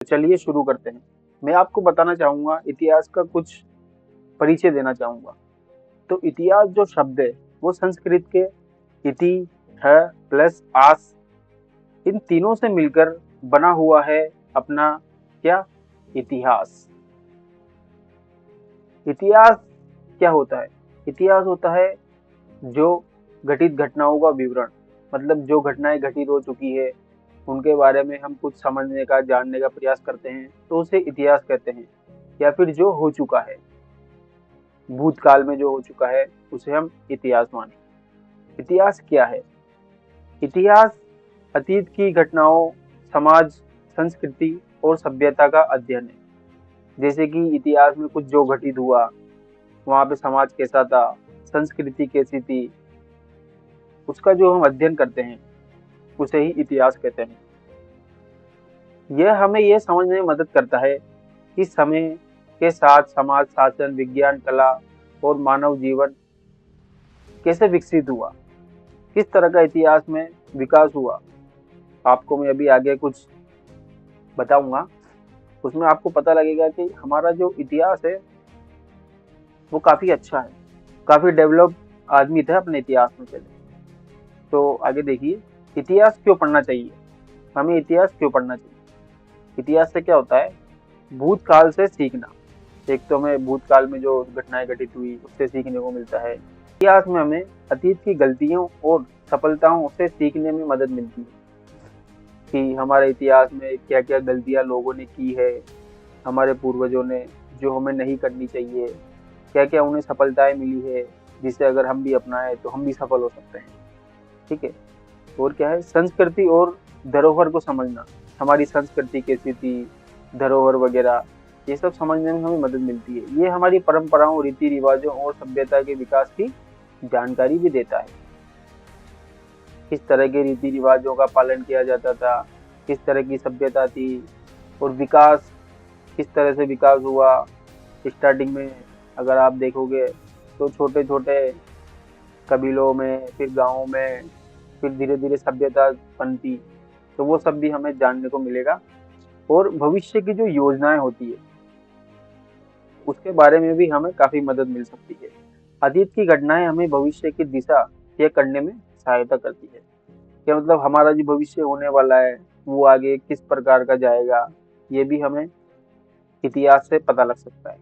तो चलिए शुरू करते हैं। मैं आपको बताना चाहूँगा, इतिहास का कुछ परिचय देना चाहूँगा। तो इतिहास जो शब्द है वो संस्कृत के इति है प्लस आस, इन तीनों से मिलकर बना हुआ है अपना क्या, इतिहास। इतिहास क्या होता है? इतिहास होता है जो घटित घटनाओं का विवरण, मतलब जो घटनाएं घटित हो चुकी है उनके बारे में हम कुछ समझने का, जानने का प्रयास करते हैं, तो उसे इतिहास कहते हैं। या फिर जो हो चुका है, भूतकाल में जो हो चुका है, उसे हम इतिहास माने। इतिहास क्या है? इतिहास अतीत की घटनाओं, समाज, संस्कृति और सभ्यता का अध्ययन है। जैसे कि इतिहास में कुछ जो घटित हुआ, वहाँ पे समाज कैसा था, संस्कृति कैसी थी, उसका जो हम अध्ययन करते हैं उसे ही इतिहास कहते हैं। यह हमें यह समझने में मदद करता है कि समय के साथ समाज, शासन, विज्ञान, कला और मानव जीवन कैसे विकसित हुआ, किस तरह का इतिहास में विकास हुआ। आपको मैं अभी आगे कुछ बताऊंगा, उसमें आपको पता लगेगा कि हमारा जो इतिहास है वो काफी अच्छा है, काफी डेवलप आदमी थे अपने इतिहास में पहले। तो आगे देखिए, इतिहास क्यों पढ़ना चाहिए? हमें इतिहास क्यों पढ़ना चाहिए? इतिहास से क्या होता है? भूतकाल से सीखना। एक तो हमें भूतकाल में जो घटनाएं घटित हुई उससे सीखने को मिलता है। इतिहास में हमें अतीत की गलतियों और सफलताओं से सीखने में मदद मिलती है कि हमारे इतिहास में क्या क्या गलतियां लोगों ने की है, हमारे पूर्वजों ने, जो हमें नहीं करनी चाहिए, क्या क्या उन्हें सफलताएं मिली है, जिसे अगर हम भी अपनाएं तो हम भी सफल हो सकते हैं। ठीक है। और क्या है, संस्कृति और धरोहर को समझना। हमारी संस्कृति कैसी थी, धरोहर वगैरह, ये सब समझने में हमें मदद मिलती है। ये हमारी परंपराओं, रीति रिवाजों और सभ्यता के विकास की जानकारी भी देता है। किस तरह के रीति रिवाजों का पालन किया जाता था, किस तरह की सभ्यता थी, और विकास किस तरह से विकास हुआ। स्टार्टिंग में अगर आप देखोगे तो छोटे छोटे कबीलों में, फिर गाँवों में, फिर धीरे धीरे सभ्यता बनती, तो वो सब भी हमें जानने को मिलेगा। और भविष्य की जो योजनाएं होती है उसके बारे में भी हमें काफी मदद मिल सकती है। अतीत की घटनाएं हमें भविष्य की दिशा तय करने में सहायता करती है। क्या मतलब, हमारा जो भविष्य होने वाला है वो आगे किस प्रकार का जाएगा, ये भी हमें इतिहास से पता लग सकता है।